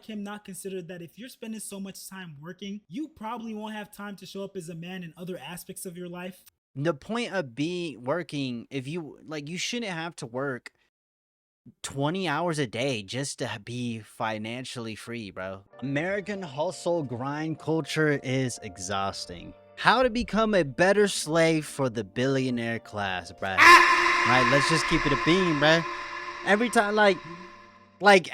him not consider that if you're spending so much time working, you probably won't have time to show up as a man in other aspects of your life? The point of being working, if you like, you shouldn't have to work 20 hours a day just to be financially free, bro. American hustle grind culture is exhausting. How to become a better slave for the billionaire class, bruh. Right, let's just keep it a beam, bruh. Every time, like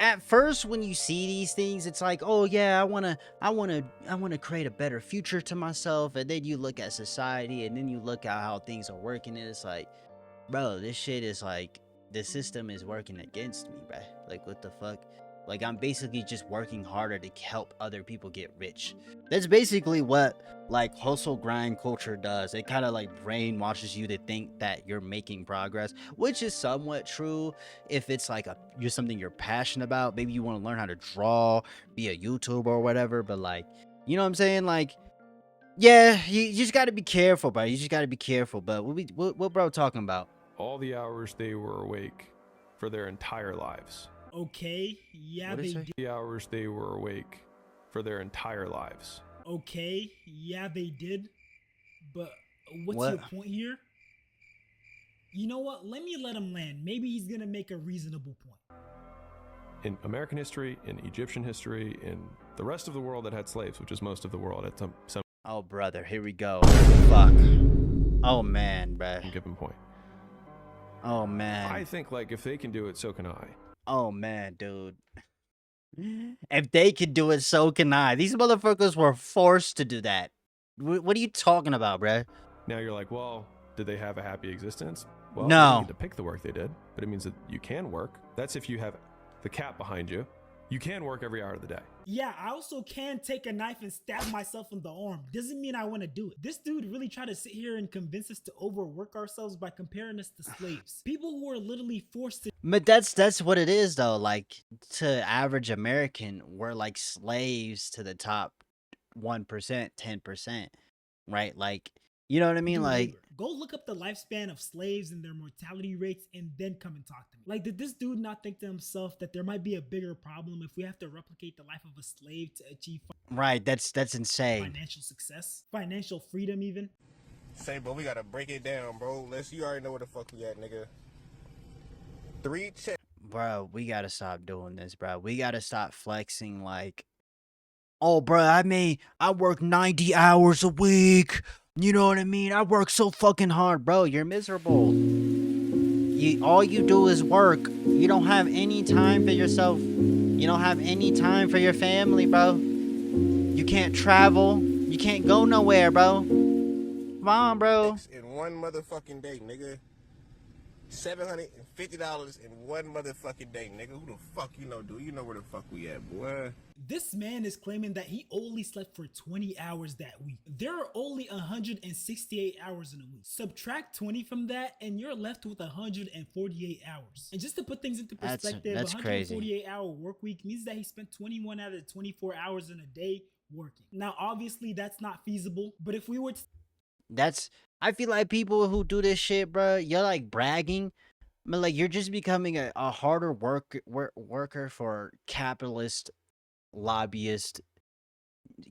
at first when you see these things, it's like, oh yeah, I wanna create a better future to myself. And then you look at society, and then you look at how things are working, and it's like, bro, this shit is like, the system is working against me, bro. Like, what the fuck? Like, I'm basically just working harder to help other people get rich. That's basically what like hustle grind culture does. It kind of like brainwashes you to think that you're making progress, which is somewhat true if it's like you're something you're passionate about. Maybe you want to learn how to draw, be a YouTuber or whatever. But like, you know what I'm saying? Like, yeah, you just got to be careful, bro. You just got to be careful. But what bro talking about? All the hours they were awake for their entire lives. Okay, yeah, What is they it? did. The hours they were awake for their entire lives. Okay, yeah, they did. But what's What? your point here? You know what? Let me let him land. Maybe he's gonna make a reasonable point. In American history, in Egyptian history, in the rest of the world that had slaves, which is most of the world at some Oh, brother, here we go. Fuck. Oh man, bruh. given point. Oh I man. think like if they can do it, so can I. Oh man, dude. If they could do it, so can I. These motherfuckers were forced to do that. What are you talking about, bruh? Now you're like, well, did they have a happy existence? Well, they didn't No. get to pick the work they did, but it means that you can work. That's if you have the cap behind you. You can work every hour of the day. Yeah, I also can take a knife and stab myself in the arm. Doesn't mean I want to do it. This dude really tried to sit here and convince us to overwork ourselves by comparing us to slaves. People who are literally forced to. But that's what it is though. Like, to average American, we're like slaves to the top 1%, 10%. Right? Like, you know what I mean? Do Like, labor. Go look up the lifespan of slaves and their mortality rates and then come and talk to me. Like, did this dude not think to himself that there might be a bigger problem if we have to replicate the life of a slave to achieve right, that's insane. financial success, financial freedom, even? Say, bro, we gotta break it down, bro. You already know where the fuck we at, nigga. Three checks. Bro, we gotta stop doing this, bro. We gotta stop flexing like, oh, bro, I work 90 hours a week. You know what I mean? I work so fucking hard, bro. You're miserable. All you do is work. You don't have any time for yourself. You don't have any time for your family, bro. You can't travel. You can't go nowhere, bro. Come on, bro. In one motherfucking day, nigga. $750 in one motherfucking day, nigga. Who the fuck you know, dude? You know where the fuck we at, boy. This man is claiming that he only slept for 20 hours that week. There are only 168 hours in a week. Subtract 20 from that, and you're left with 148 hours. And just to put things into perspective, That's crazy. 148-hour work week means that he spent 21 out of 24 hours in a day working. Now, obviously, that's not feasible, but if we were to That's I feel like people who do this shit, bro, you're like bragging. I mean, like, you're just becoming a harder worker for capitalist lobbyist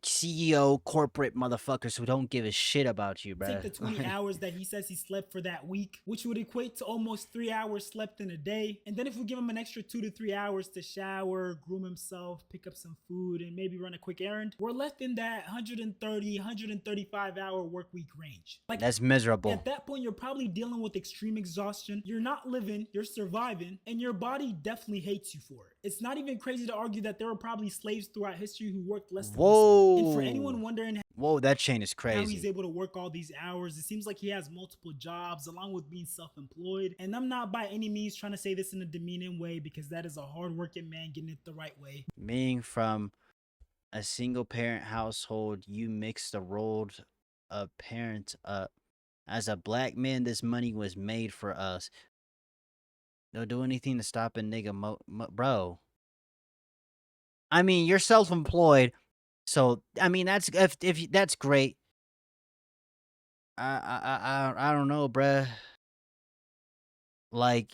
CEO corporate motherfuckers who don't give a shit about you, take bro. the 20 hours that he says he slept for that week, which would equate to almost 3 hours slept in a day. And then if we give him an extra 2 to 3 hours to shower, groom himself, pick up some food, and maybe run a quick errand, we're left in that 130, 135-hour work week range. Like, That's miserable. at that point, you're probably dealing with extreme exhaustion. You're not living, you're surviving, and your body definitely hates you for it. It's not even crazy to argue that there were probably slaves throughout history who worked less than this amount. And for anyone wondering Whoa, that chain is how he's crazy. able to work all these hours, it seems like he has multiple jobs along with being self-employed. And I'm not by any means trying to say this in a demeaning way, because that is a hard-working man getting it the right way. Being from a single parent household, you mix the roles of parents up. As a black man, this money was made for us. Don't do anything to stop a nigga, bro. I mean, you're self-employed, so I mean if that's great. I don't know, bruh. Like,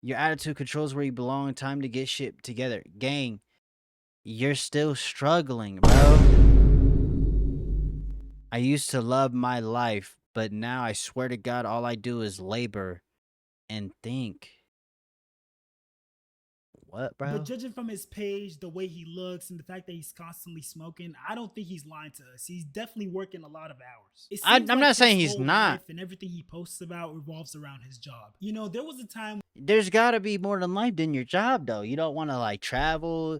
your attitude controls where you belong. Time to get shit together, gang. you're still struggling, bro. I used to love my life, but now I swear to God, all I do is labor and think. What, But bro? judging from his page, the way he looks, and the fact that he's constantly smoking, I don't think he's lying to us. He's definitely working a lot of hours. It seems I'm like not saying his he's whole not. life and everything he posts about revolves around his job. You know, there was a time There's gotta be more than life than your job, though. You don't want to like travel.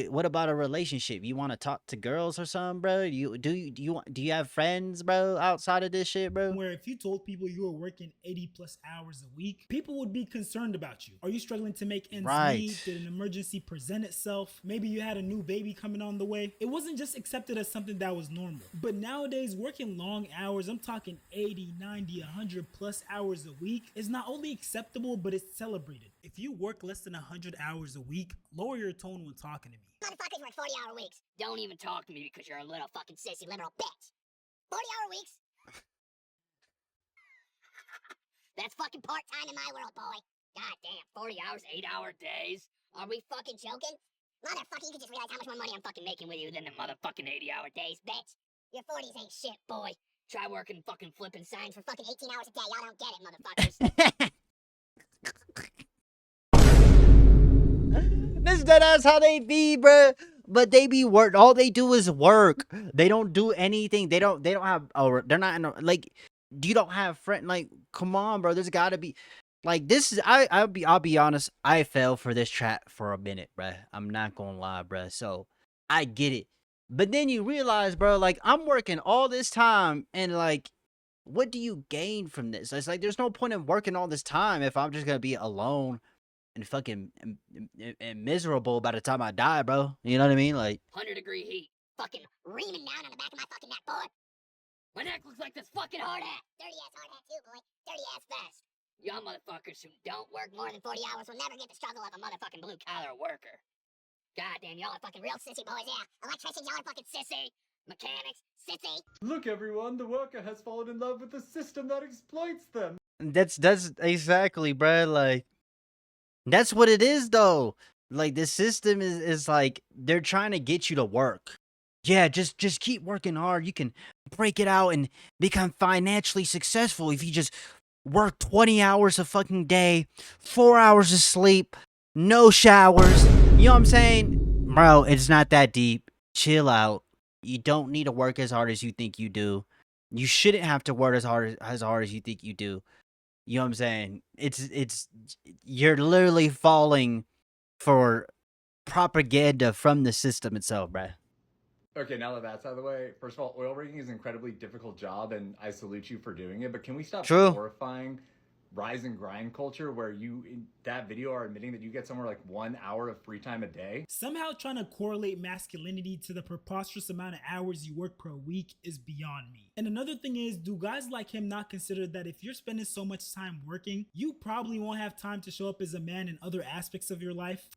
What about a relationship? You want to talk to girls or something, bro? Do you have friends, bro, outside of this shit, bro? where if you told people you were working 80 plus hours a week, people would be concerned about you. Are you struggling to make ends Right. meet? Did an emergency present itself? Maybe you had a new baby coming on the way. It wasn't just accepted as something that was normal. But nowadays, working long hours, I'm talking 80, 90, 100 plus hours a week, is not only acceptable, but it's celebrated. If you work less than 100 hours a week, lower your tone when talking to me. Motherfuckers work 40-hour weeks. Don't even talk to me because you're a little fucking sissy liberal bitch. 40-hour weeks? That's fucking part-time in my world, boy. God damn, 40 hours, 8-hour days? Are we fucking joking? Motherfucker, you can just realize how much more money I'm fucking making with you than the motherfucking 80-hour days, bitch. Your 40s ain't shit, boy. Try working fucking flipping signs for fucking 18 hours a day. Y'all don't get it, motherfuckers. This that's how they be, bro. But they be work. All they do is work. They don't do anything. They don't have. Oh, they're not in a, like. You don't have friend. Like, come on, bro. There's got to be. Like this is. I'll be honest. I fell for this trap for a minute, bro. I'm not gonna lie, bro. So I get it. But then you realize, bro. Like I'm working all this time, and like, what do you gain from this? It's like there's no point in working all this time if I'm just gonna be alone and fucking and miserable by the time I die, bro. You know what I mean? Like 100-degree heat. Fucking reaming down on the back of my fucking neck, boy. My neck looks like this fucking hard hat. Dirty ass hard hat too, boy. Dirty ass vest. Y'all motherfuckers who don't work more than 40 hours will never get the struggle of a motherfucking blue-collar worker. Goddamn, y'all are fucking real sissy boys, yeah. Electricians, y'all are fucking sissy. Mechanics, sissy. Look, everyone, the worker has fallen in love with the system that exploits them. that's exactly, bro. Like that's what it is, though. Like the system is like they're trying to get you to work. Yeah, just keep working hard. You can break it out and become financially successful if you just work 20 hours a fucking day, 4 hours of sleep, no showers. You know what I'm saying? Bro, it's not that deep. Chill out. You don't need to work as hard as you think you do. You shouldn't have to work as hard as you think you do. You know what I'm saying? It's you're literally falling for propaganda from the system itself, bruh. Okay, now that that's out of the way, first of all, oil rigging is an incredibly difficult job, and I salute you for doing it. But can we stop True. glorifying rise and grind culture, where you in that video are admitting that you get somewhere like 1 hour of free time a day? Somehow trying to correlate masculinity to the preposterous amount of hours you work per week is beyond me. And another thing is, do guys like him not consider that if you're spending so much time working, you probably won't have time to show up as a man in other aspects of your life?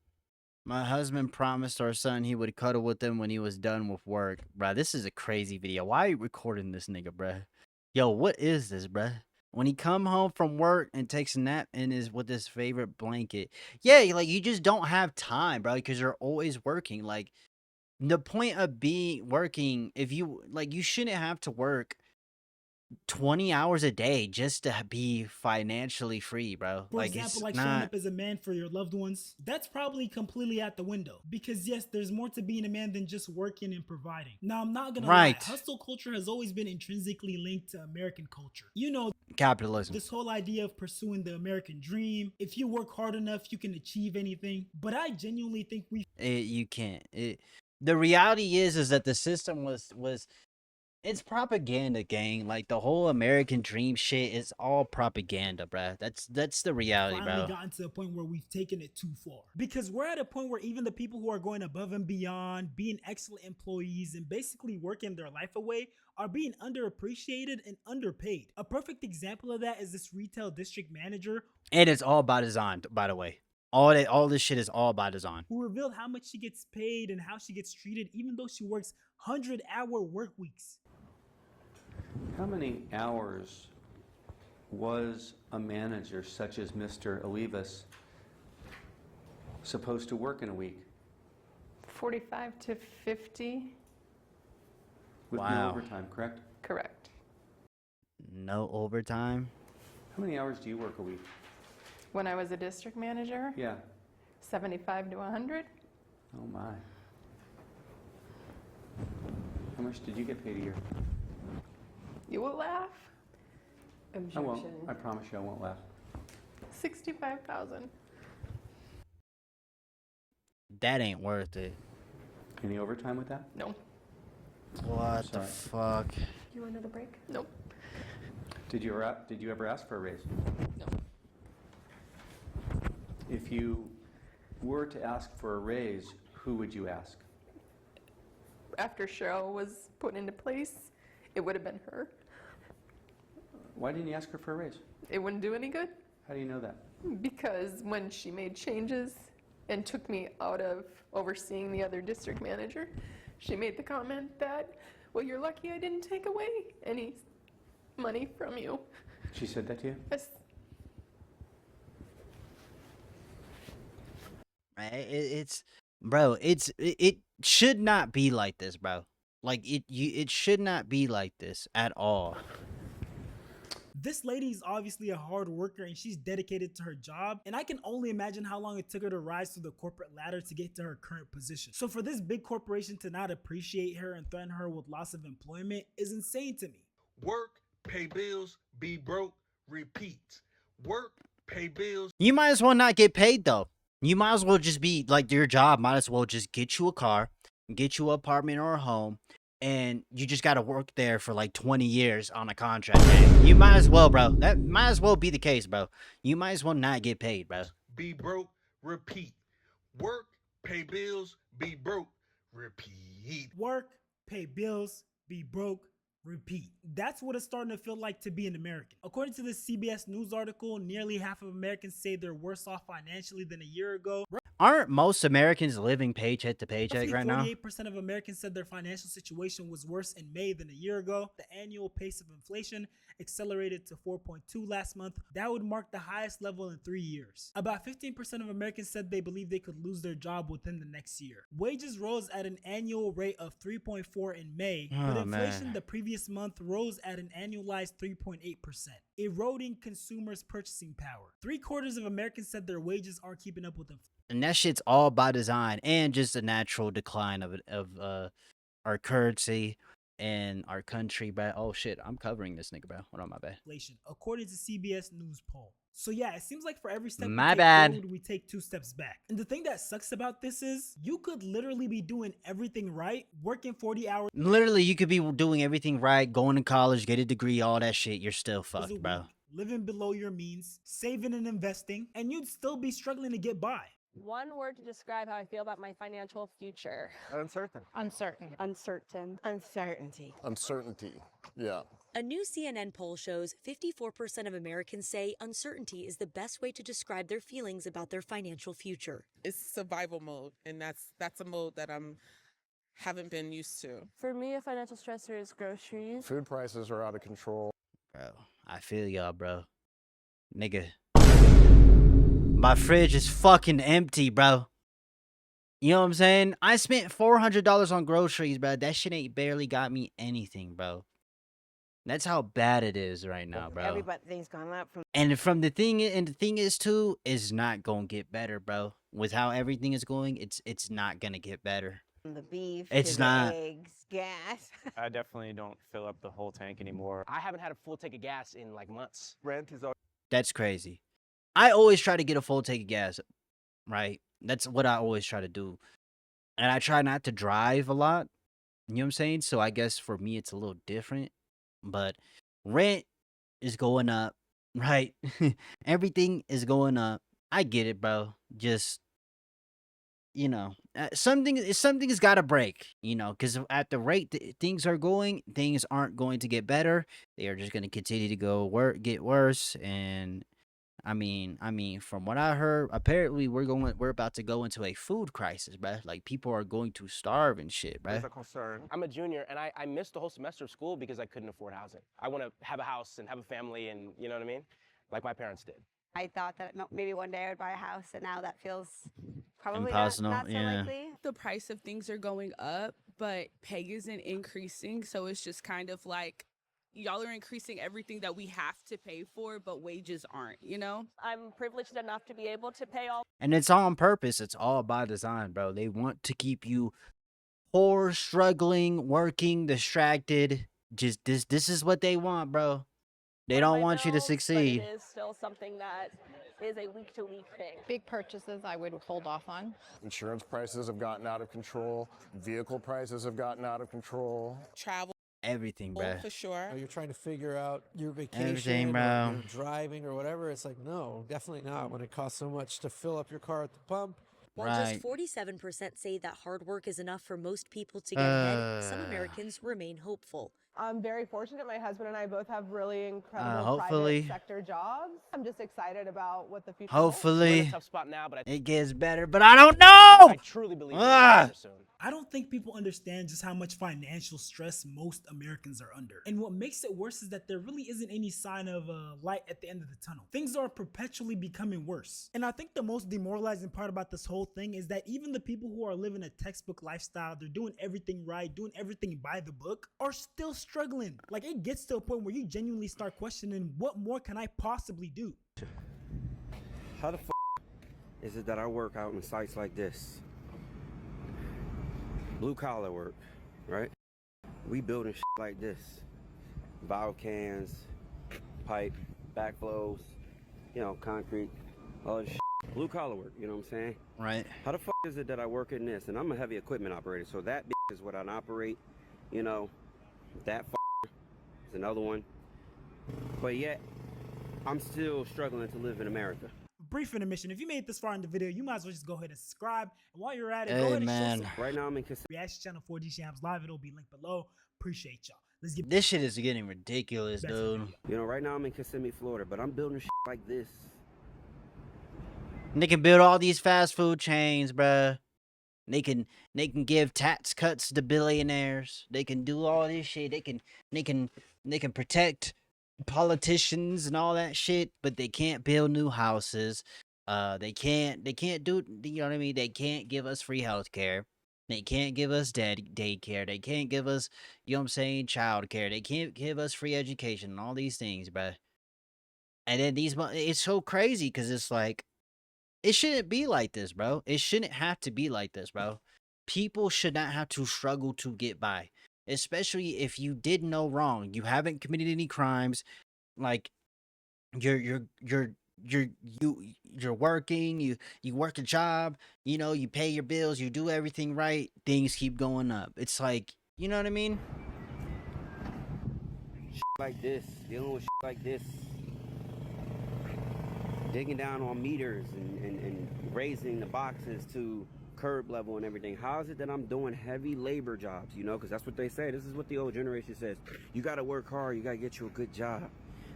My husband promised our son he would cuddle with him when he was done with work. Bruh, this is a crazy video. Why are you recording this nigga, bruh? Yo, what is this, bruh? When he come home from work and takes a nap in his with his favorite blanket. Yeah, like you just don't have time, bro, because you're always working. Like the point of being working, if you like you shouldn't have to work 20 hours a day just to be financially free, bro. For Like example, it's like showing not up as a man for your loved ones, that's probably completely out the window. Because yes, there's more to being a man than just working and providing. Now, I'm not gonna lie, right. hustle culture has always been intrinsically linked to American culture. You know, Capitalism. this whole idea of pursuing the American dream. If you work hard enough, you can achieve anything. But I genuinely think You can't. The reality is that the system was it's propaganda, gang. Like the whole American dream shit is all propaganda, bruh. That's the reality, finally bro. gotten to a point where we've taken it too far. Because we're at a point where even the people who are going above and beyond, being excellent employees and basically working their life away, are being underappreciated and underpaid. A perfect example of that is this retail district manager. And it's all by design, by the way. All this shit is all by design. Who revealed how much she gets paid and how she gets treated, even though she works 100-hour work weeks. How many hours was a manager such as Mr. Olivas supposed to work in a week? 45 to 50. With no Wow. overtime, correct? Correct. No overtime. How many hours do you work a week? When I was a district manager, Yeah. 75 to 100. Oh my. How much did you get paid a year? You will laugh. I won't. I promise you I won't laugh. 65,000. That ain't worth it. Any overtime with that? No. What the Sorry. fuck? You want another break? Nope. Did you ever ask for a raise? No. If you were to ask for a raise, who would you ask? After Cheryl was put into place, it would have been her. Why didn't you ask her for a raise? It wouldn't do any good How do you know that? because when she made changes and took me out of overseeing the other district manager, she made the comment that, well, you're lucky I didn't take away any money from you. She said that to you? Yes. It's bro. It should not be like this, bro. Like it should not be like this at all. This lady is obviously a hard worker and she's dedicated to her job, and I can only imagine how long it took her to rise through the corporate ladder to get to her current position. So for this big corporation to not appreciate her and threaten her with loss of employment is insane to me. Work, pay bills, be broke, repeat. Work, pay bills. You might as well not get paid though. You might as well just be like your job. Might as well just get you a car, get you an apartment or a home, and you just got to work there for like 20 years on a contract. Man, you might as well, bro. That might as well be the case, bro. You might as well not get paid, bro. Be broke, repeat. Work, pay bills, be broke, repeat. Work, pay bills, be broke, repeat. That's what it's starting to feel like to be an American. According to this CBS News article, nearly half of Americans say they're worse off financially than a year ago. Aren't most Americans living paycheck to paycheck Roughly right now? 48% of Americans said their financial situation was worse in May than a year ago. The annual pace of inflation accelerated to 4.2 last month. That would mark the highest level in 3 years. About 15% of Americans said they believe they could lose their job within the next year. Wages rose at an annual rate of 3.4 in May, but Oh, inflation man. the previous month rose at an annualized 3.8%, eroding consumers' purchasing power. 3/4 of Americans said their wages aren't keeping up with inflation. And that shit's all by design and just a natural decline of our currency and our country, bro. Oh shit, I'm covering this nigga, bro. Hold on, my bad. According to CBS News poll. So yeah, it seems like for every step My we take bad. forward, we take 2 steps back. And the thing that sucks about this is you could literally be doing everything right, working 40 hours Literally, you could be doing everything right, going to college, get a degree, all that shit. You're still a fucked, week, bro. living below your means, saving and investing, and you'd still be struggling to get by. One word to describe how I feel about my financial future. Uncertain. Uncertain. Uncertain. Uncertainty. Uncertainty. Yeah. A new CNN poll shows 54% of Americans say uncertainty is the best way to describe their feelings about their financial future. It's survival mode, and that's a mode that haven't been used to. For me, a financial stressor is groceries. Food prices are out of control. Bro, I feel y'all, bro. Nigga. My fridge is fucking empty, bro. You know what I'm saying? I spent $400 on groceries, bro. That shit ain't barely got me anything, bro. That's how bad it is right now, bro. Everything's gone up from. And the thing is too, is not gonna get better, bro. With how everything is going, it's not gonna get better. The beef, It's to not. the eggs, gas. I definitely don't fill up the whole tank anymore. I haven't had a full tank of gas in like months. Rent is all. That's crazy. I always try to get a full tank of gas, right? That's what I always try to do. And I try not to drive a lot. You know what I'm saying? So I guess for me it's a little different. But rent is going up, right? Everything is going up. I get it, bro. Just, you know, something has got to break, you know, because at the rate things are going, things aren't going to get better. They are just going to continue to get worse. And I mean, from what I heard, apparently we're about to go into a food crisis, bro. Like people are going to starve and shit, bro. There's a concern. I'm a junior, and I missed the whole semester of school because I couldn't afford housing. I want to have a house and have a family, and you know what I mean? Like my parents did. I thought that maybe one day I would buy a house, and now that feels probably Impossible, not so yeah. likely. The price of things are going up, but pay isn't increasing. So it's just kind of like y'all are increasing everything that we have to pay for, but wages aren't, you know? I'm privileged enough to be able to pay all. And it's on purpose. It's all by design, bro. They want to keep you poor, struggling, working, distracted. Just this is what they want, bro. They don't want you to succeed. But it is still something that is a week-to-week thing. Big purchases I would hold off on. Insurance prices have gotten out of control. Vehicle prices have gotten out of control. Travel. Everything, bro. For sure. You're trying to figure out your vacation Everything, or bro. your driving or whatever. It's like, no, definitely not when it costs so much to fill up your car at the pump. While just 47% say that hard work is enough for most people to get ahead, some Americans remain hopeful. I'm very fortunate. My husband and I both have really incredible hopefully. private sector jobs. I'm just excited about what the future Hopefully, We're in a tough spot now, but it gets better. But I don't know. I truly believe it'll get better soon. I don't think people understand just how much financial stress most Americans are under. And what makes it worse is that there really isn't any sign of light at the end of the tunnel. Things are perpetually becoming worse. And I think the most demoralizing part about this whole thing is that even the people who are living a textbook lifestyle, they're doing everything right, doing everything by the book, are still struggling. Like, it gets to a point where you genuinely start questioning, what more can I possibly do? How the f is it that I work out in sites like this? Blue collar work, right? We building shit like this. Valve cans, pipe, backflows, you know, concrete, all this shit. Blue collar work, you know what I'm saying? Right. How the f is it that I work in this? And I'm a heavy equipment operator, so that is what I operate, you know. That is another one. But yet, I'm still struggling to live in America. Brief intermission. If you made it this far in the video, you might as well just go ahead and subscribe. And while you're at it, go ahead and show some Right now I'm in reaction channel 4G Shams Live. It'll be linked below. Appreciate y'all. Let's get This shit is getting ridiculous, dude. You know, right now I'm in Kissimmee, Florida, but I'm building shit like this. They can build all these fast food chains, bruh. They can give tax cuts to billionaires. They can do all this shit. They can protect politicians and all that shit, but they can't build new houses. They can't do, you know what I mean? They can't give us free healthcare. They can't give us daycare. They can't give us, you know what I'm saying, childcare. They can't give us free education and all these things, bruh. And then it's so crazy because it's like, it shouldn't be like this, bro. It shouldn't have to be like this, bro. People should not have to struggle to get by, especially if you did no wrong. You haven't committed any crimes. Like you're working. You work a job. You know, you pay your bills. You do everything right. Things keep going up. It's like, you know what I mean? Shit like this, dealing with shit like this. Digging down on meters and raising the boxes to curb level and everything. How is it that I'm doing heavy labor jobs, you know, because that's what they say. This is what the old generation says. You got to work hard. You got to get you a good job.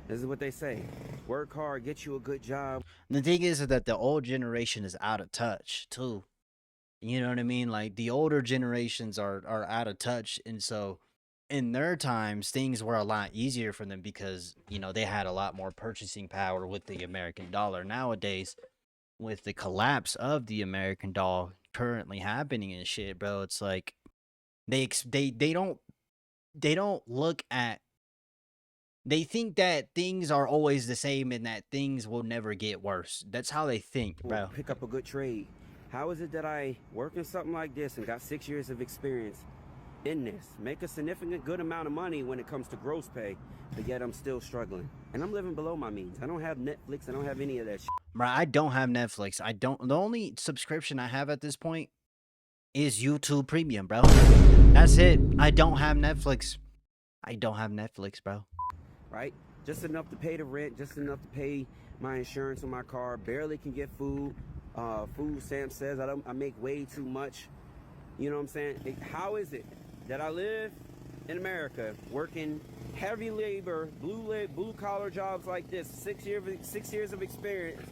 This is what they say. Work hard, get you a good job. The thing is that the old generation is out of touch, too. You know what I mean? Like, the older generations are out of touch, and so in their times, things were a lot easier for them because, you know, they had a lot more purchasing power with the American dollar. Nowadays, with the collapse of the American dollar currently happening and shit, bro, it's like they don't look at, they think that things are always the same and that things will never get worse. That's how they think, bro. Pick up a good trade. How is it that I work in something like this and got 6 years of experience in this, make a significant good amount of money when it comes to gross pay, but yet I'm still struggling and I'm living below my means? I don't have Netflix. I don't have any of that shit. Bro, I don't have Netflix. The only subscription I have at this point is YouTube Premium, bro. That's it. I don't have Netflix. I don't have Netflix, bro. Right? Just enough to pay the rent, just enough to pay my insurance on my car, barely can get food. Food stamp says I make way too much. You know what I'm saying? How is it that I live in America working heavy labor, blue collar jobs like this, 6 years of experience,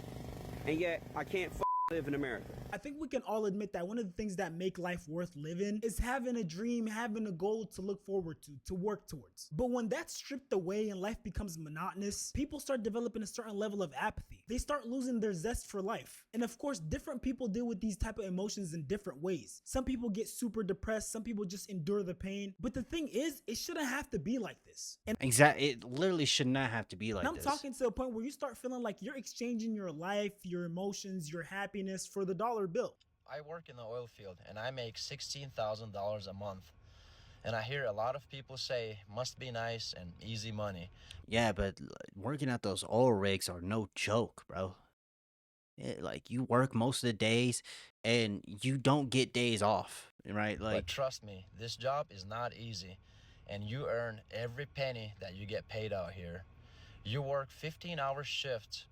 and yet I can't live in America. I think we can all admit that one of the things that make life worth living is having a dream, having a goal to look forward to work towards. But when that's stripped away and life becomes monotonous, people start developing a certain level of apathy. They start losing their zest for life. And of course, different people deal with these type of emotions in different ways. Some people get super depressed, some people just endure the pain. But the thing is, it shouldn't have to be like this. And Exactly. It literally should not have to be like I'm this. talking to a point where you start feeling like you're exchanging your life, your emotions, your happiness for the dollar bill. I work in the oil field and I make $16,000 a month. And I hear a lot of people say, must be nice and easy money. Yeah, but working at those oil rigs are no joke, bro. Like, you work most of the days and you don't get days off, right? But Like, trust me, this job is not easy. And you earn every penny that you get paid out here. You work 15-hour shifts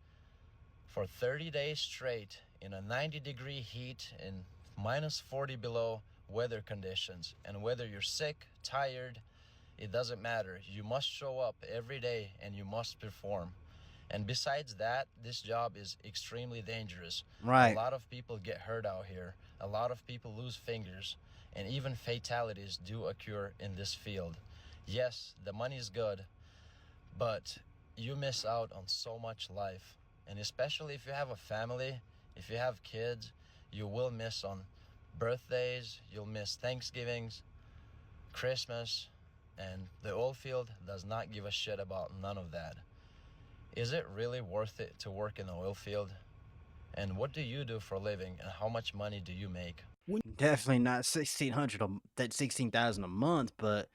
for 30 days straight in a 90-degree heat and minus 40 below weather conditions. And whether you're sick, tired, it doesn't matter. You must show up every day and you must perform. And besides that, this job is extremely dangerous. Right. A lot of people get hurt out here. A lot of people lose fingers. And even fatalities do occur in this field. Yes, the money is good, but you miss out on so much life. And especially if you have a family, if you have kids, you will miss on birthdays, you'll miss Thanksgivings, Christmas, and the oil field does not give a shit about none of that. Is it really worth it to work in the oil field? And what do you do for a living, and how much money do you make? definitely not 1,600, that 16,000 a month, but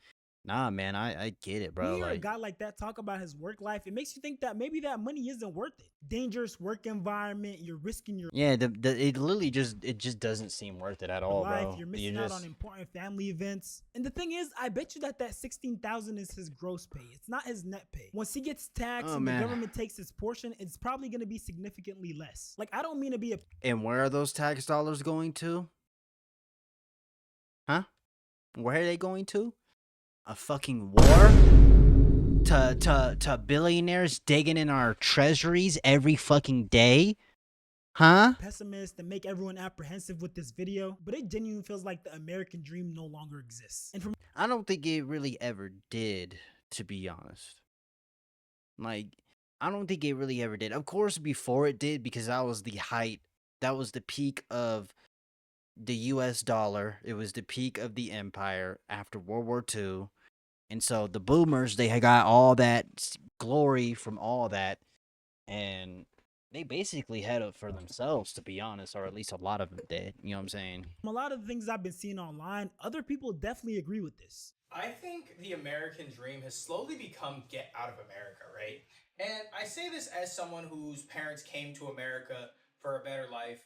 nah, man, I get it, bro. You hear a Like, guy like that talk about his work life, it makes you think that maybe that money isn't worth it. Dangerous work environment, you're risking your yeah, it literally just doesn't seem worth it at all, life, bro. you're missing You out just on important family events. And the thing is, I bet you that 16,000 is his gross pay. It's not his net pay. Once he gets taxed Oh, and the man. government takes his portion, it's probably going to be significantly less. Like, I don't mean to be a And where are those tax dollars going to? Huh? Where are they going to? A fucking war? To billionaires digging in our treasuries every fucking day? Huh? pessimist and make everyone apprehensive with this video, but it genuinely feels like the American dream no longer exists. And from I don't think it really ever did, to be honest. Like, I don't think it really ever did. Of course, before it did, because that was the height, that was the peak of the US dollar. It was the peak of the empire after World War II. And so the boomers, they had got all that glory from all that. And they basically had it for themselves, to be honest, or at least a lot of them did. You know what I'm saying? a lot of the things I've been seeing online, other people definitely agree with this. I think the American dream has slowly become get out of America, right? And I say this as someone whose parents came to America for a better life.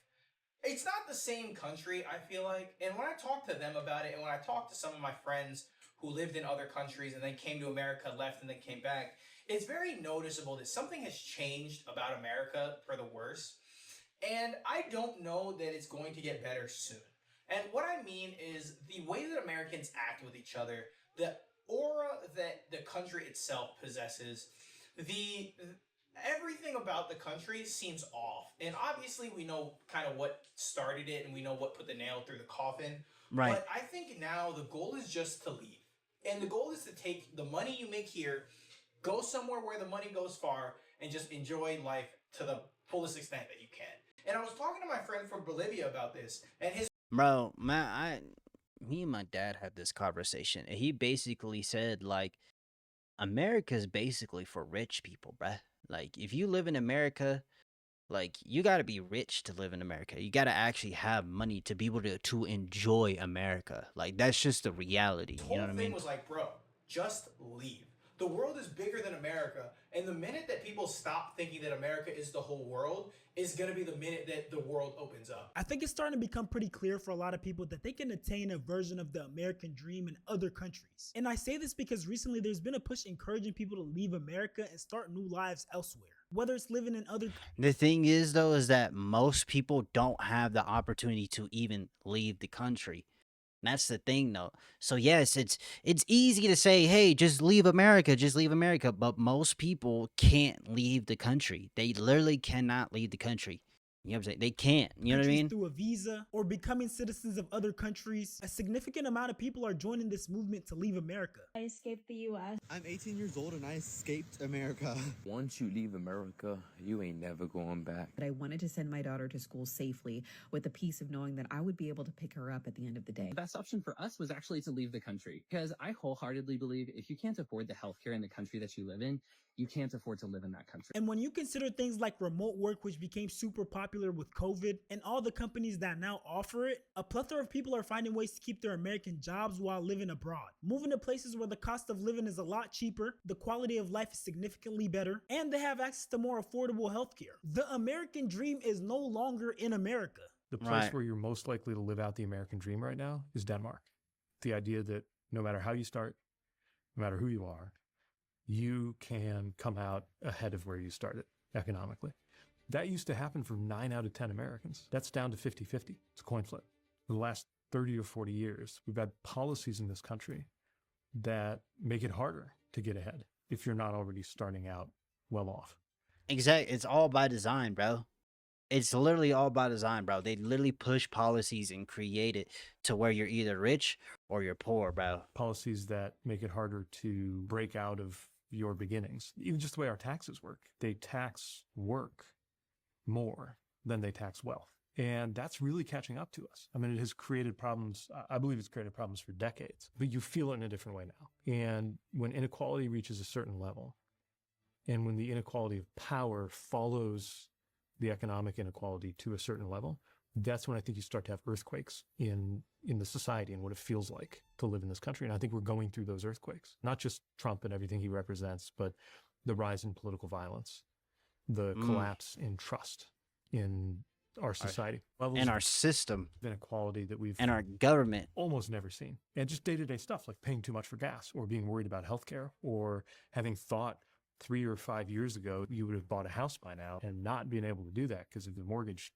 It's not the same country, I feel like. And when I talk to them about it, and when I talk to some of my friends who lived in other countries and then came to America, left, and then came back, it's very noticeable that something has changed about America for the worse. And I don't know that it's going to get better soon. And what I mean is the way that Americans act with each other, the aura that the country itself possesses, everything about the country seems off. And obviously we know kind of what started it and we know what put the nail through the coffin. Right. But I think now the goal is just to leave. And the goal is to take the money you make here, go somewhere where the money goes far, and just enjoy life to the fullest extent that you can. And I was talking to my friend from Bolivia about this, and his Bro, me and my dad had this conversation, and he basically said, like, America's basically for rich people, bruh. Like, if you live in America, like, you gotta be rich to live in America. You gotta actually have money to be able to enjoy America. Like, that's just the reality. You know what I whole mean? thing was like, bro, just leave. The world is bigger than America, and the minute that people stop thinking that America is the whole world is going to be the minute that the world opens up. I think it's starting to become pretty clear for a lot of people that they can attain a version of the American dream in other countries. And I say this because recently there's been a push encouraging people to leave America and start new lives elsewhere. Whether it's living in other The thing is, though, is that most people don't have the opportunity to even leave the country. And that's the thing, though. So yes, it's easy to say, hey, just leave America, but most people can't leave the country. They literally cannot leave the country. You know what I'm saying? They can't. You know what I countries mean? through a visa or becoming citizens of other countries. A significant amount of people are joining this movement to leave America. I escaped the U.S. I'm 18 years old and I escaped America. Once you leave America, you ain't never going back. But I wanted to send my daughter to school safely with the peace of knowing that I would be able to pick her up at the end of the day. The best option for us was actually to leave the country, because I wholeheartedly believe if you can't afford the healthcare in the country that you live in, you can't afford to live in that country. And when you consider things like remote work, which became super popular with COVID, and all the companies that now offer it, a plethora of people are finding ways to keep their American jobs while living abroad. Moving to places where the cost of living is a lot cheaper, the quality of life is significantly better, and they have access to more affordable healthcare. The American dream is no longer in America. The place where you're most likely to live out the American dream right now is Denmark. The idea that no matter how you start, no matter who you are, you can come out ahead of where you started economically. That used to happen for 9 out of 10 Americans. That's down to 50-50. It's a coin flip. For the last 30 or 40 years, we've had policies in this country that make it harder to get ahead if you're not already starting out well off. Exactly. It's all by design, bro. It's literally all by design, bro. They literally push policies and create it to where you're either rich or you're poor, bro. Policies that make it harder to break out of your beginnings. Even just the way our taxes work. They tax work more than they tax wealth. And that's really catching up to us. I mean, it has created problems. I believe it's created problems for decades, but you feel it in a different way now. And when inequality reaches a certain level, and when the inequality of power follows the economic inequality to a certain level, that's when I think you start to have earthquakes in the society and what it feels like to live in this country. And I think we're going through those earthquakes, not just Trump and everything he represents, but the rise in political violence, the collapse in trust in our society. And our system. Inequality that we've... And our government. Almost never seen. And just day-to-day stuff like paying too much for gas or being worried about healthcare or having thought 3 or 5 years ago you would have bought a house by now and not being able to do that because of the mortgage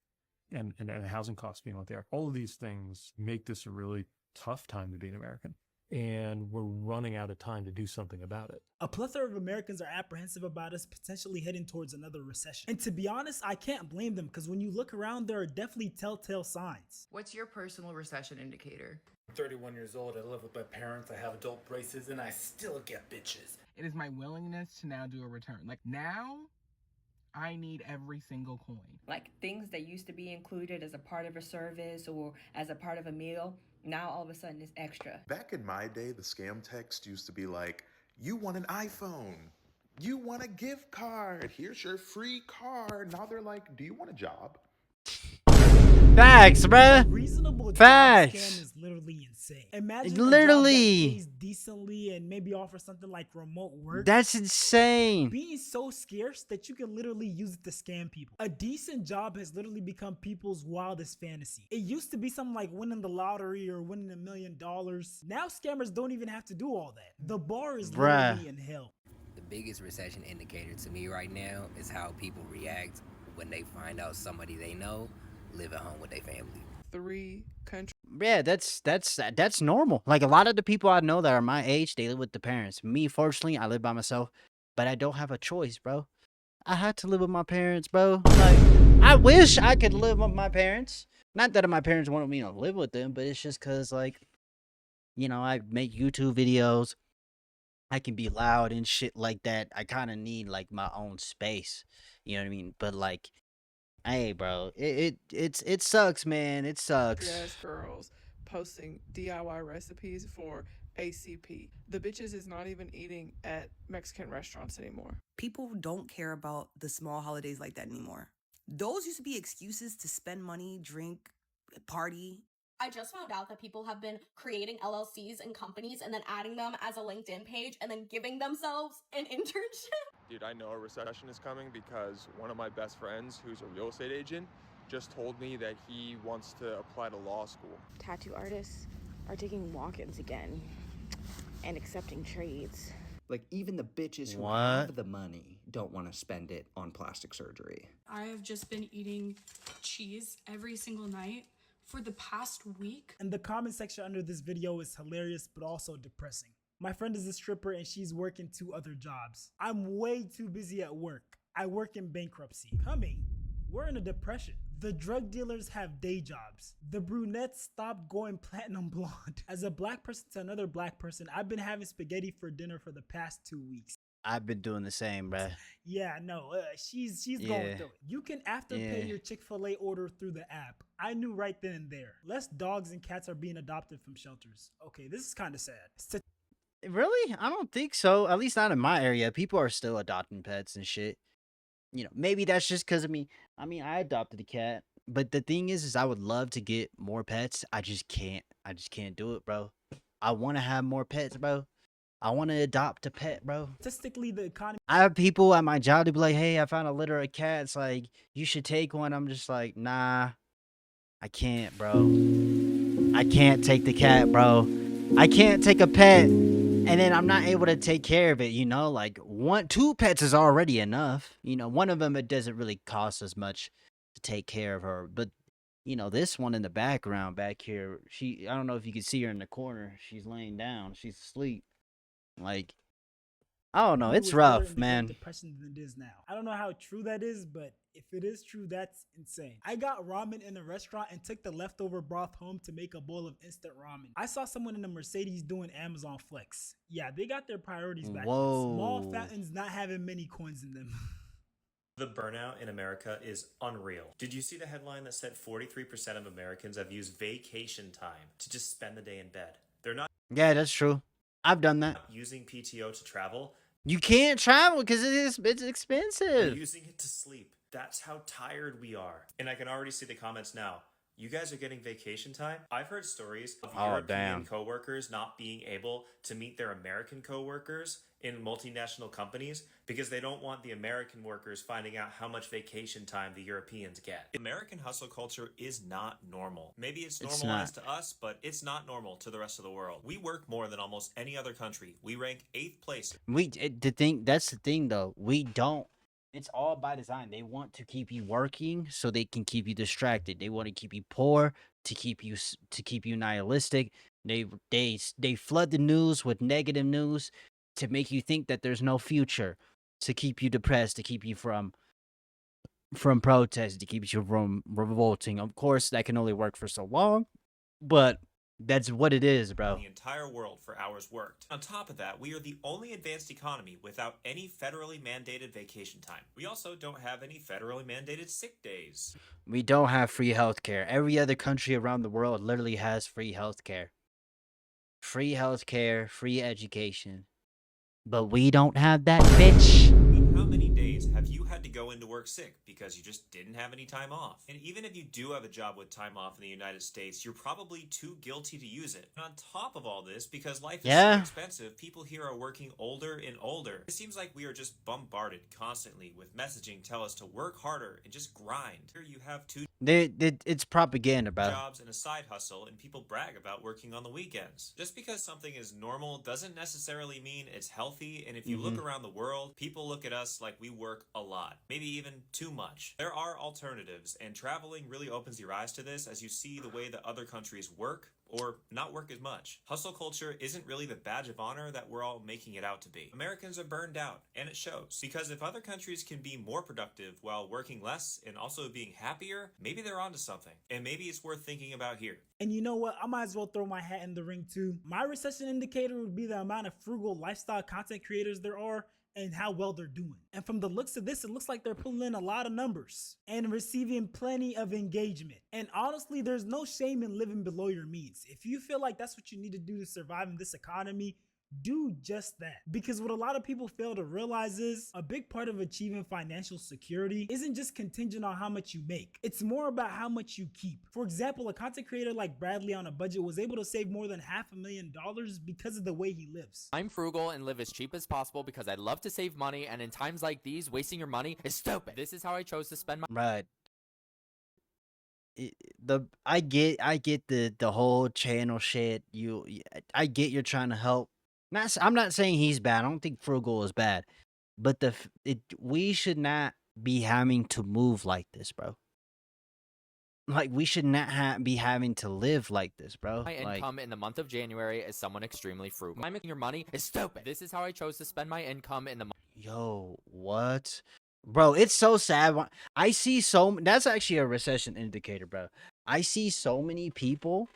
and the housing costs being what they are. All of these things make this a really tough time to be an American. And we're running out of time to do something about it. A plethora of Americans are apprehensive about us potentially heading towards another recession. And to be honest, I can't blame them because when you look around, there are definitely telltale signs. What's your personal recession indicator? I'm 31 years old, I live with my parents, I have adult braces, and I still get bitches. It is my willingness to now do a return. Like now, I need every single coin. Like things that used to be included as a part of a service or as a part of a meal, now all of a sudden it's extra. Back in my day, the scam text used to be like, you want an iPhone, you want a gift card, here's your free card. Now they're like, do you want a job? Facts, bruh. Reasonable Facts. scam is literally insane. Imagine literally a job that pays decently and maybe offer something like remote work. That's insane. Being so scarce that you can literally use it to scam people. A decent job has literally become people's wildest fantasy. It used to be something like winning the lottery or winning $1 million. Now scammers don't even have to do all that. The bar is literally in hell. The biggest recession indicator to me right now is how people react when they find out somebody they know live at home with their family. 3 countries. Yeah, that's normal. Like a lot of the people I know that are my age, they live with the parents. Me, fortunately, I live by myself, but I don't have a choice, bro. I had to live with my parents, bro. Like, I wish I could live with my parents. Not that my parents wanted me to live with them, but it's just because, like, you know, I make YouTube videos. I can be loud and shit like that. I kind of need, like, my own space. You know what I mean? But, like, hey, bro, it sucks, man. It sucks. Yes, girls posting DIY recipes for ACP. The bitches is not even eating at Mexican restaurants anymore. People don't care about the small holidays like that anymore. Those used to be excuses to spend money, drink, party. I just found out that people have been creating LLCs and companies and then adding them as a LinkedIn page and then giving themselves an internship. Dude, I know a recession is coming because one of my best friends, who's a real estate agent, just told me that he wants to apply to law school. Tattoo artists are taking walk-ins again and accepting trades. Like, even the bitches who have the money don't want to spend it on plastic surgery. I have just been eating cheese every single night for the past week. And the comment section under this video is hilarious but also depressing. My friend is a stripper and she's working 2 other jobs. I'm way too busy at work. I work in bankruptcy. We're in a depression. The drug dealers have day jobs. The brunettes stopped going platinum blonde. As a black person to another black person, I've been having spaghetti for dinner for the past 2 weeks. I've been doing the same, bruh. Yeah, no, she's Yeah. going through it. You can afterpay Yeah. your Chick-fil-A order through the app. I knew right then and there. Less dogs and cats are being adopted from shelters. Okay, this is kind of sad. Really? I don't think so. At least not in my area. People are still adopting pets and shit. You know, maybe that's just because of me. I mean, I adopted a cat, but the thing is I would love to get more pets. I just can't. I just can't do it, bro. I want to have more pets, bro. I want to adopt a pet, bro. Statistically, the economy. I have people at my job to be like, "Hey, I found a litter of cats. Like, you should take one." I'm just like, "Nah, I can't, bro. I can't take the cat, bro. I can't take a pet, and then I'm not able to take care of it. You know, like 2 pets is already enough. You know, one of them it doesn't really cost as much to take care of her, but." You know, this one in the background back here, I don't know if you can see her in the corner. She's laying down. She's asleep. Like, I don't know. It's rough, man. Depression than it is now. I don't know how true that is, but if it is true, that's insane. I got ramen in a restaurant and took the leftover broth home to make a bowl of instant ramen. I saw someone in a Mercedes doing Amazon Flex. Yeah, they got their priorities back. Small fountains not having many coins in them. The burnout in America is unreal. Did you see the headline that said 43% of Americans have used vacation time to just spend the day in bed? They're not. Yeah, that's true. I've done that. Using PTO to travel. You can't travel because it's expensive. They're using it to sleep. That's how tired we are. And I can already see the comments now. You guys are getting vacation time? I've heard stories of European coworkers not being able to meet their American coworkers in multinational companies because they don't want the American workers finding out how much vacation time the Europeans get. American hustle culture is not normal. Maybe it's normalized to us, but it's not normal to the rest of the world. We work more than almost any other country. We rank 8th place. That's the thing though. We don't. It's all by design. They want to keep you working so they can keep you distracted. They want to keep you poor to keep you nihilistic. They flood the news with negative news to make you think that there's no future, to keep you depressed, to keep you from protest, to keep you from revolting. Of course, that can only work for so long, but that's what it is, bro. The entire world for hours worked. On top of that, we are the only advanced economy without any federally mandated vacation time. We also don't have any federally mandated sick days. We don't have free healthcare. Every other country around the world literally has free healthcare. Free healthcare, free education. But we don't have that, bitch. How many days have you had to go into work sick because you just didn't have any time off? And even if you do have a job with time off in the United States, you're probably too guilty to use it. And on top of all this, because life is so expensive, people here are working older and older. It seems like we are just bombarded constantly with messaging tell us to work harder and just grind. Here you have 2 it's propaganda, bro. jobs and a side hustle, and people brag about working on the weekends. Just because something is normal doesn't necessarily mean it's healthy, and if you look around the world, people look at us like we work a lot, maybe even too much. There are alternatives, and traveling really opens your eyes to this as you see the way that other countries work or not work as much. Hustle culture isn't really the badge of honor that we're all making it out to be. Americans are burned out, and it shows. Because if other countries can be more productive while working less and also being happier, maybe they're onto something. And maybe it's worth thinking about here. And you know what? I might as well throw my hat in the ring too. My recession indicator would be the amount of frugal lifestyle content creators there are and how well they're doing. And from the looks of this, it looks like they're pulling in a lot of numbers and receiving plenty of engagement. And honestly, there's no shame in living below your means. If you feel like that's what you need to do to survive in this economy, do just that. Because what a lot of people fail to realize is a big part of achieving financial security isn't just contingent on how much you make. It's more about how much you keep. For example, a content creator like Bradley on a budget was able to save more than $500,000 because of the way he lives. I'm frugal and live as cheap as possible because I love to save money, and in times like these, wasting your money is stupid. This is how I chose to spend my Right. I get the whole channel shit. I get you're trying to help. I'm not saying he's bad. I don't think frugal is bad, but we should not be having to move like this, bro. Like, we should not be having to live like this, bro. My income in the month of January as someone extremely frugal. I'm making your money is stupid. This is how I chose to spend my income in the month. Yo, what? Bro, it's so sad. I see that's actually a recession indicator, bro. I see so many people.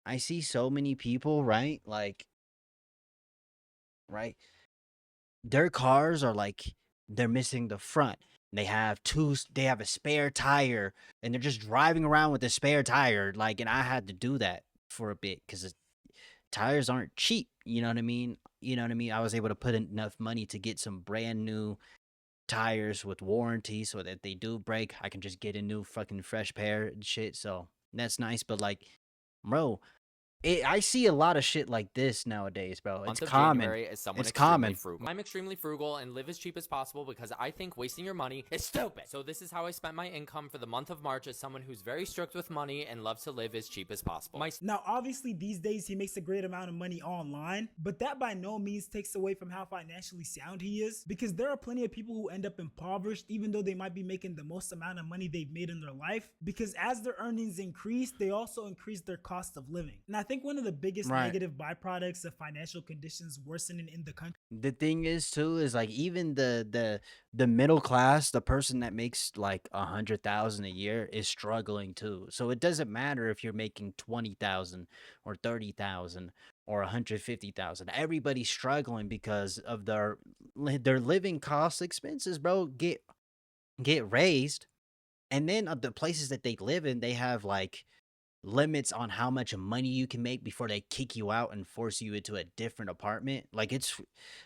Right? Like, right? Their cars are like they're missing the front. They have a spare tire and they're just driving around with a spare tire. Like, and I had to do that for a bit because tires aren't cheap. You know what I mean? I was able to put enough money to get some brand new tires with warranty so that if they do break, I can just get a new fucking fresh pair and shit. So that's nice. But like, bro, I see a lot of shit like this nowadays, bro. It's Month of common. January is someone It's extremely common. frugal. I'm extremely frugal and live as cheap as possible because I think wasting your money is stupid. So this is how I spent my income for the month of March as someone who's very strict with money and loves to live as cheap as possible. Now, obviously, these days he makes a great amount of money online, but that by no means takes away from how financially sound he is, because there are plenty of people who end up impoverished even though they might be making the most amount of money they've made in their life, because as their earnings increase, they also increase their cost of living. And I think one of the biggest negative byproducts of financial conditions worsening in the country. The thing is too is like even the middle class, the person that makes like 100,000 a year is struggling too. So it doesn't matter if you're making 20,000 or 30,000 or 150,000. Everybody's struggling because of their living cost expenses, bro. Get raised, and then the places that they live in, they have like limits on how much money you can make before they kick you out and force you into a different apartment. Like, it's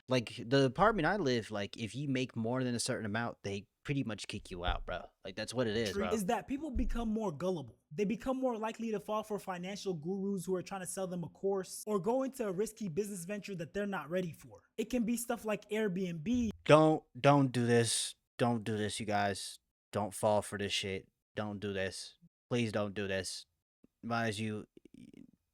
like the apartment I live, like if you make more than a certain amount, they pretty much kick you out, bro. Like, that's what it is, bro. Is that people become more gullible. They become more likely to fall for financial gurus who are trying to sell them a course or go into a risky business venture that they're not ready for. It can be stuff like Airbnb. Don't do this. Don't do this, you guys. Don't fall for this shit. Don't do this. Please don't do this. Advise you,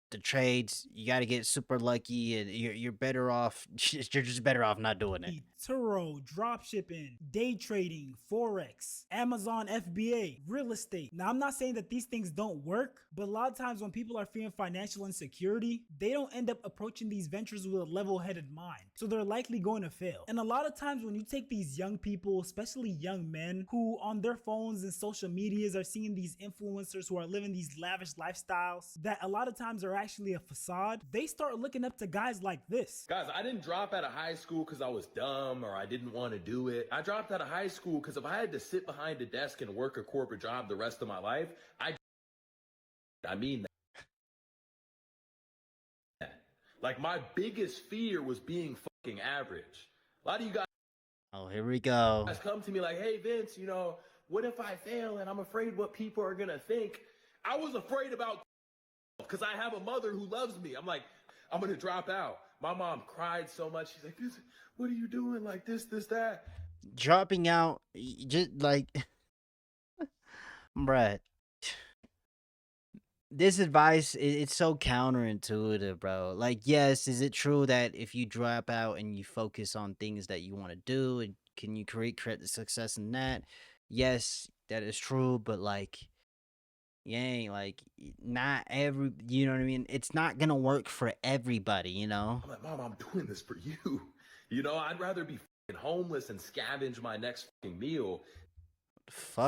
the trades, you got to get super lucky, and you're better off. You're just better off not doing it. Turo, dropshipping, day trading, forex, Amazon FBA, real estate. Now, I'm not saying that these things don't work, but a lot of times when people are feeling financial insecurity, they don't end up approaching these ventures with a level-headed mind. So they're likely going to fail. And a lot of times when you take these young people, especially young men, who on their phones and social medias are seeing these influencers who are living these lavish lifestyles that a lot of times are actually a facade, they start looking up to guys like this. Guys, I didn't drop out of high school because I was dumb or I didn't want to do it. I dropped out of high school because if I had to sit behind a desk and work a corporate job the rest of my life, I mean that. Like, my biggest fear was being fucking average. A lot of you guys. Oh, here we go. Guys come to me like, hey, Vince, you know, what if I fail and I'm afraid what people are going to think? I was afraid about because I have a mother who loves me. I'm like, I'm going to drop out. My mom cried so much. She's like, what are you doing? Like this, that. Dropping out, just like, bruh. This advice, it's so counterintuitive, bro. Like, yes, is it true that if you drop out and you focus on things that you want to do, and can you create the success in that? Yes, that is true, but like, like, not every, you know what I mean? It's not gonna work for everybody, you know? I'm like, Mom, I'm doing this for you. You know, I'd rather be homeless and scavenge my next meal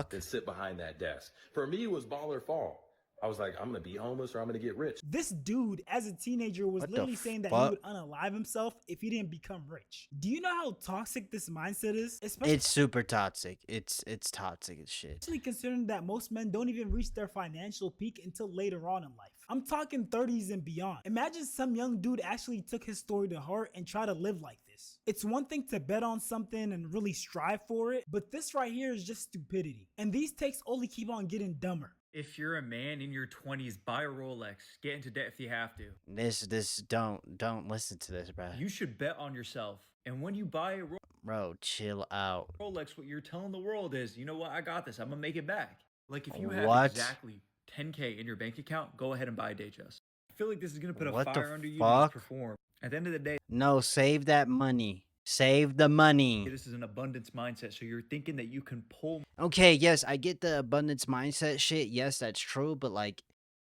than sit behind that desk. For me, it was ball or fall. I was like, I'm going to be homeless or I'm going to get rich. This dude, as a teenager, was literally saying that he would unalive himself if he didn't become rich. Do you know how toxic this mindset is? It's super toxic. It's toxic as shit. Especially considering that most men don't even reach their financial peak until later on in life. I'm talking 30s and beyond. Imagine some young dude actually took his story to heart and tried to live like this. It's one thing to bet on something and really strive for it, but this right here is just stupidity. And these takes only keep on getting dumber. If you're a man in your 20s, buy a Rolex. Get into debt if you have to. Don't listen to this, bro. You should bet on yourself. And when you buy a bro, chill out. Rolex, what you're telling the world is, you know what? I got this. I'm gonna make it back. Like, if you have exactly 10K in your bank account, go ahead and buy a Datejust. I feel like this is gonna put a fire under you to perform. At the end of the day, no, save that money. Save the money. This is an abundance mindset, so you're thinking that you can pull. Okay, yes, I get the abundance mindset shit. Yes, that's true, but like,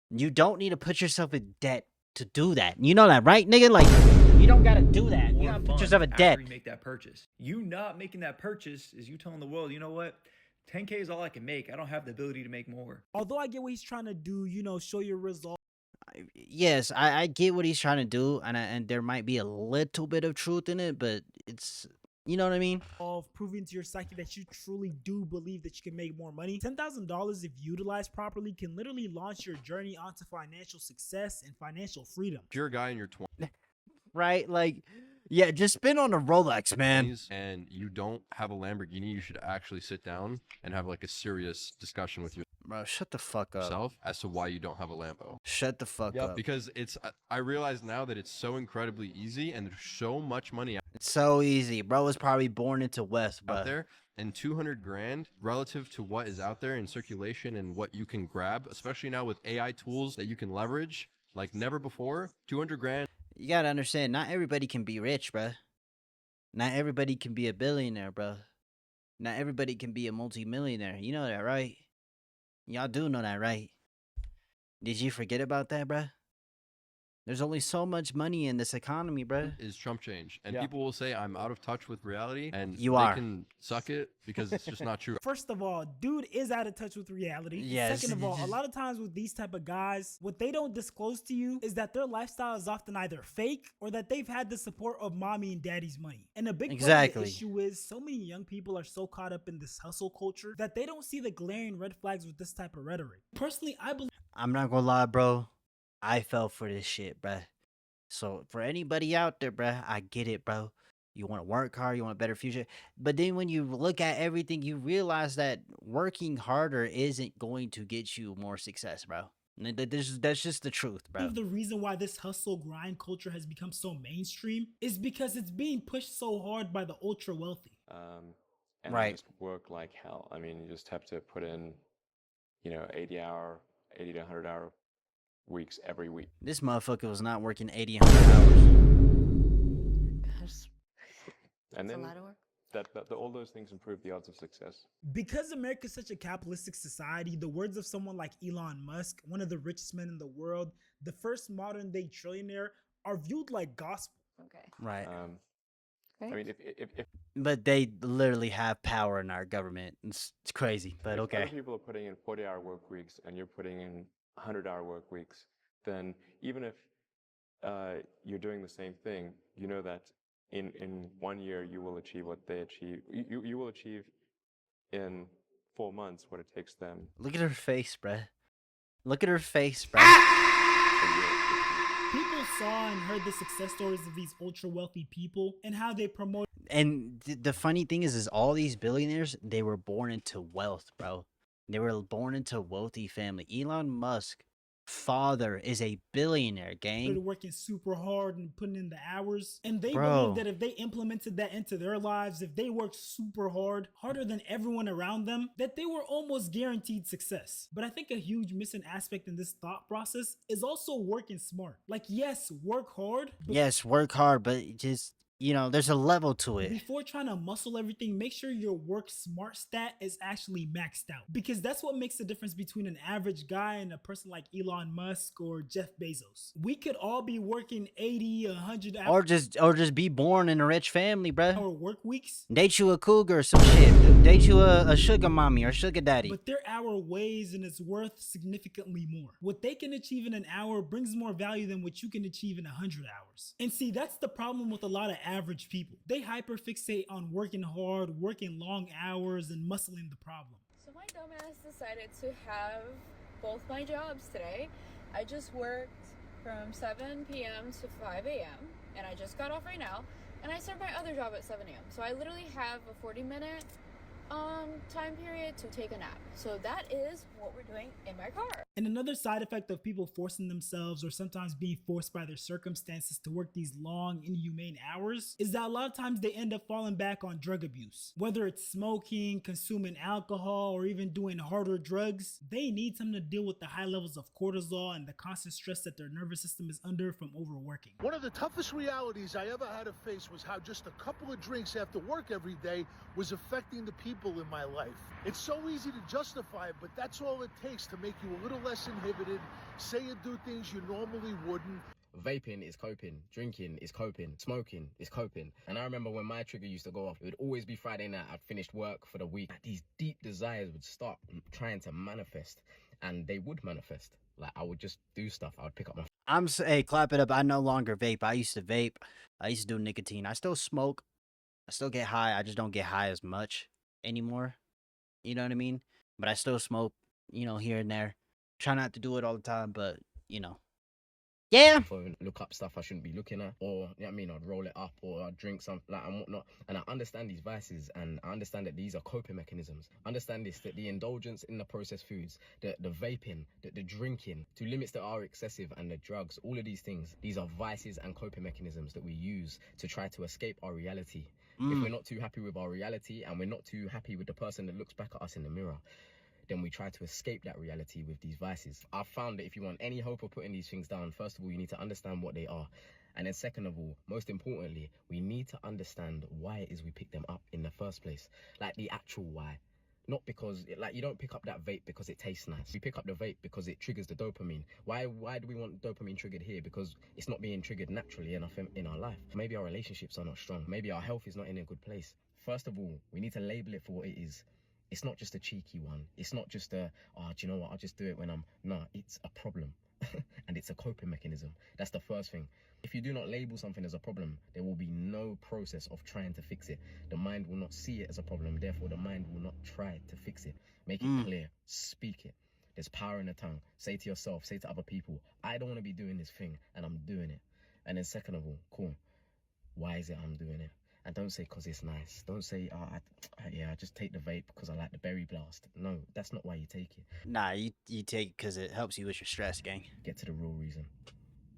you don't need to put yourself in debt to do that. You know that, right, nigga? Like, you don't gotta do that. You more gotta put fun yourself in after debt. you make that purchase. You not making that purchase is you telling the world, you know what? 10K is all I can make. I don't have the ability to make more. Although I get what he's trying to do, show your results. Yes, I get what he's trying to do, and there might be a little bit of truth in it, but it's, you know what I mean? Of proving to your psyche that you truly do believe that you can make more money. $10,000, if utilized properly, can literally launch your journey onto financial success and financial freedom. If you're a guy in your 20s, right? Like, yeah, just spin on a Rolex, man. And you don't have a Lamborghini, you should actually sit down and have like a serious discussion with Bro, shut the fuck up. yourself as to why you don't have a Lambo. Shut the fuck up. Because I realize now that it's so incredibly easy and there's so much money It's so easy. Bro was probably born into West, out there, and 200 grand relative to what is out there in circulation and what you can grab, especially now with AI tools that you can leverage like never before. 200 grand. You gotta understand, not everybody can be rich, bro. Not everybody can be a billionaire, bro. Not everybody can be a multimillionaire. You know that, right? Y'all do know that, right? Did you forget about that, bro? There's only so much money in this economy, bro. Is Trump change. And people will say I'm out of touch with reality, and You they are. can suck it because it's just not true. First of all, dude is out of touch with reality. Yes. Second of all, a lot of times with these type of guys, what they don't disclose to you is that their lifestyle is often either fake or that they've had the support of mommy and daddy's money. And a big part of Exactly. the issue is so many young people are so caught up in this hustle culture that they don't see the glaring red flags with this type of rhetoric. Personally, I believe I'm not gonna lie, bro. I fell for this shit, bruh. So for anybody out there, bruh, I get it, bro. You want to work hard, you want a better future. But then when you look at everything, you realize that working harder isn't going to get you more success, bro. And that's just the truth, bro. the reason why this hustle grind culture has become so mainstream is because it's being pushed so hard by the ultra wealthy. And Right. just work like hell. I mean, you just have to put in, 80 to 100 hour weeks every week. This motherfucker was not working 80, 100 hours. And That's then a lot of work. all those things improve the odds of success. Because America is such a capitalistic society, the words of someone like Elon Musk, one of the richest men in the world, the first modern day trillionaire, are viewed like gospel. Okay. Right. I mean, if But they literally have power in our government. It's crazy, but if okay. other people are putting in 40-hour work weeks and you're putting in 100-hour work weeks, then even if you're doing the same thing, you know that in 1 year you will achieve what they achieve. You will achieve in 4 months what it takes them. Look at her face, bruh. Look at her face, bruh. People saw and heard the success stories of these ultra wealthy people and how they promote. And the funny thing is all these billionaires, they were born into wealth, bro. They were born into a wealthy family. Elon Musk, father, is a billionaire, They're gang. working super hard and putting in the hours. And they Bro. believe that if they implemented that into their lives, if they worked super hard, harder than everyone around them, that they were almost guaranteed success. But I think a huge missing aspect in this thought process is also working smart. Like, yes, work hard, but Yes, work hard, but just, there's a level to it. before trying to muscle everything, make sure your work smart stat is actually maxed out. Because that's what makes the difference between an average guy and a person like Elon Musk or Jeff Bezos. We could all be working 80, 100 hours. Or just be born in a rich family, bruh. Our work weeks. Date you a cougar or some shit. Date you a sugar mommy or sugar daddy. But their hour weighs and is worth significantly more. What they can achieve in an hour brings more value than what you can achieve in 100 hours. And see, that's the problem with a lot of average people. They hyperfixate on working hard, working long hours, and muscling the problem. So my dumbass decided to have both my jobs today. I just worked from 7 p.m. to 5 a.m. and I just got off right now. And I started my other job at 7 a.m. So I literally have a 40-minute time period to take a nap. So that is what we're doing in my car. And another side effect of people forcing themselves or sometimes being forced by their circumstances to work these long, inhumane hours is that a lot of times they end up falling back on drug abuse. Whether it's smoking, consuming alcohol, or even doing harder drugs, they need something to deal with the high levels of cortisol and the constant stress that their nervous system is under from overworking. One of the toughest realities I ever had to face was how just a couple of drinks after work every day was affecting the people in my life. It's so easy to justify it, but that's all it takes to make you a little less inhibited, say and do things you normally wouldn't. Vaping is coping, drinking is coping, smoking is coping. And I remember when my trigger used to go off, it would always be Friday night. I'd finished work for the week. These deep desires would start trying to manifest, and they would manifest. Like, I would just do stuff. I would pick up my... Hey, clap it up. I no longer vape. I used to vape. I used to do nicotine. I still smoke. I still get high. I just don't get high as much anymore. You know what I mean? But I still smoke, you know, here and there. Try not to do it all the time, but, you know. Yeah. Look up stuff I shouldn't be looking at, or, you know what I mean, I'd roll it up, or I'd drink something, like, and whatnot. And I understand these vices, and I understand that these are coping mechanisms. Understand this, that the indulgence in the processed foods, the vaping, the drinking, to limits that are excessive, and the drugs, all of these things, these are vices and coping mechanisms that we use to try to escape our reality. If we're not too happy with our reality, and we're not too happy with the person that looks back at us in the mirror, then we try to escape that reality with these vices. I've found that if you want any hope of putting these things down, first of all, you need to understand what they are. And then second of all, most importantly, we need to understand why it is we pick them up in the first place. Like, the actual why. Not because, like, you don't pick up that vape because it tastes nice. You pick up the vape because it triggers the dopamine. Why do we want dopamine triggered here? Because it's not being triggered naturally enough in our life. Maybe our relationships are not strong. Maybe our health is not in a good place. First of all, we need to label it for what it is. It's not just a cheeky one. It's not just a, oh, do you know what, I'll just do it when I'm... No, it's a problem. And it's a coping mechanism. That's the first thing. If you do not label something as a problem, there will be no process of trying to fix it. The mind will not see it as a problem. Therefore, the mind will not try to fix it. Make it clear. Speak it. There's power in the tongue. Say to yourself, say to other people, I don't want to be doing this thing, and I'm doing it. And then second of all, cool, why is it I'm doing it? And don't say because it's nice. Don't say, I just take the vape because I like the berry blast. No, that's not why you take it. Nah, you take it because it helps you with your stress, gang. Get to the real reason.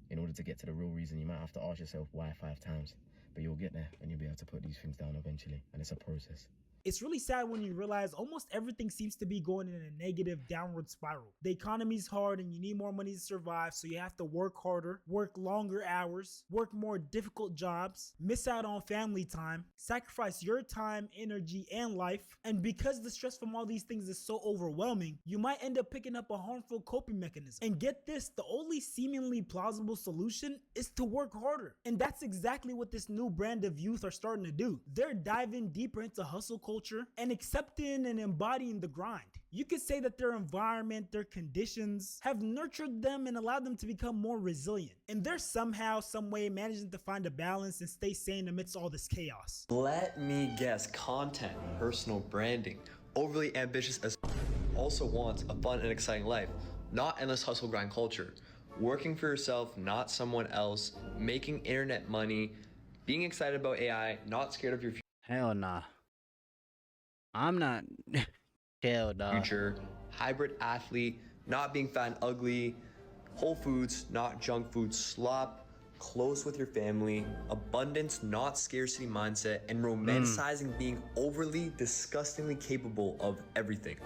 In order to get to the real reason, you might have to ask yourself why 5 times. But you'll get there, and you'll be able to put these things down eventually. And it's a process. It's really sad when you realize almost everything seems to be going in a negative downward spiral. The economy's hard and you need more money to survive, so you have to work harder, work longer hours, work more difficult jobs, miss out on family time, sacrifice your time, energy, and life. And because the stress from all these things is so overwhelming, you might end up picking up a harmful coping mechanism. And get this, the only seemingly plausible solution is to work harder. And that's exactly what this new brand of youth are starting to do. They're diving deeper into hustle culture and accepting and embodying the grind. You could say that their environment, their conditions have nurtured them and allowed them to become more resilient. And they're somehow, some way managing to find a balance and stay sane amidst all this chaos. Let me guess, content, personal branding, overly ambitious as also wants a fun and exciting life, not endless hustle grind culture. Working for yourself, not someone else, making internet money, being excited about AI, not scared of your Hell nah. I'm not. Hell nah. future, hybrid athlete, not being fat and ugly, whole foods, not junk food, slop, close with your family, abundance, not scarcity mindset, and romanticizing being overly, disgustingly capable of everything.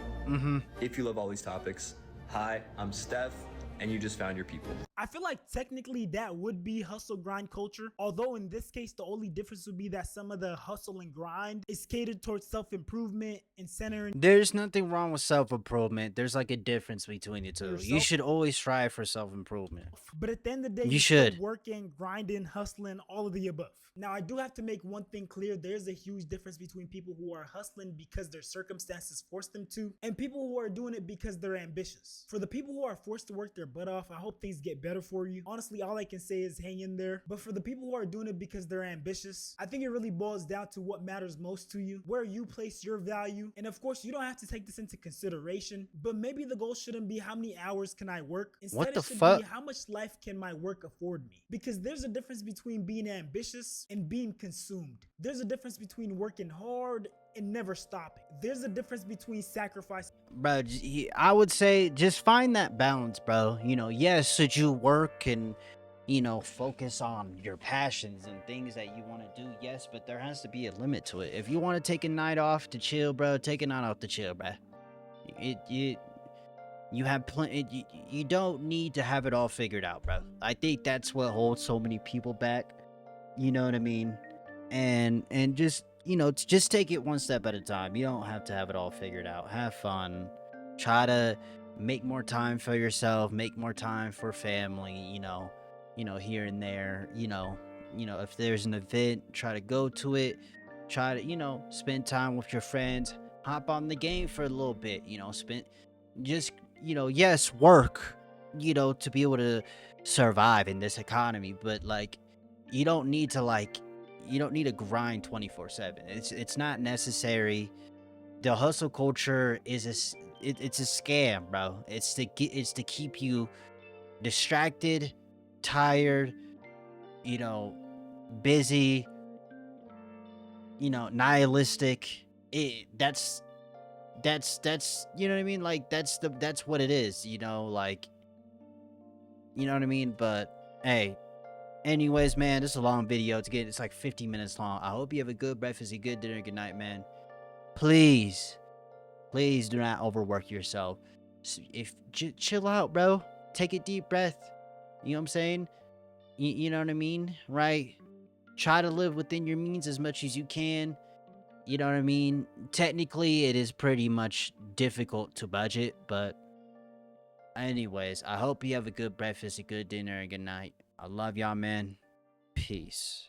If you love all these topics, hi, I'm Steph, and you just found your people. I feel like technically that would be hustle grind culture, although in this case the only difference would be that some of the hustle and grind is catered towards self-improvement and centering. There's nothing wrong with self-improvement. There's like a difference between the two. You should always strive for self-improvement. But at the end of the day, you should working, grinding, hustling, all of the above. Now, I do have to make one thing clear. There's a huge difference between people who are hustling because their circumstances force them to, and people who are doing it because they're ambitious. For the people who are forced to work their butt off, I hope things get better for you. Honestly, all I can say is hang in there. But for the people who are doing it because they're ambitious, I think it really boils down to what matters most to you, where you place your value. And of course, you don't have to take this into consideration, but maybe the goal shouldn't be how many hours can I work. Instead, it should be how much life can my work afford me? Because there's a difference between being ambitious and being consumed. There's a difference between working hard and never stopping. There's a difference between sacrifice. Bro, I would say just find that balance, bro. You know, yes, should you work and, you know, focus on your passions and things that you want to do? Yes, but there has to be a limit to it. If you want to take a night off to chill, bro, take a night off to chill, bro. You have plenty. You don't need to have it all figured out, bro. I think that's what holds so many people back. You know what I mean? And just, you know, just take it one step at a time. You don't have to have it all figured out. Have fun. Try to make more time for yourself. Make more time for family. You know, here and there, if there's an event, try to go to it, try to, spend time with your friends, hop on the game for a little bit, yes, work, to be able to survive in this economy, but like, you don't need to grind 24/7. It's not necessary. The hustle culture is it's a scam, bro. It's to keep you distracted, tired, busy, nihilistic. That's you know what I mean? Like that's what it is, like, you know what I mean? But hey, anyways, man, this is a long video. It's like 50 minutes long. I hope you have a good breakfast, a good dinner, good night, man. Please do not overwork yourself. If chill out, bro. Take a deep breath. You know what I'm saying? You know what I mean, right? Try to live within your means as much as you can. You know what I mean? Technically, it is pretty much difficult to budget, but anyways, I hope you have a good breakfast, a good dinner, and good night. I love y'all, man. Peace.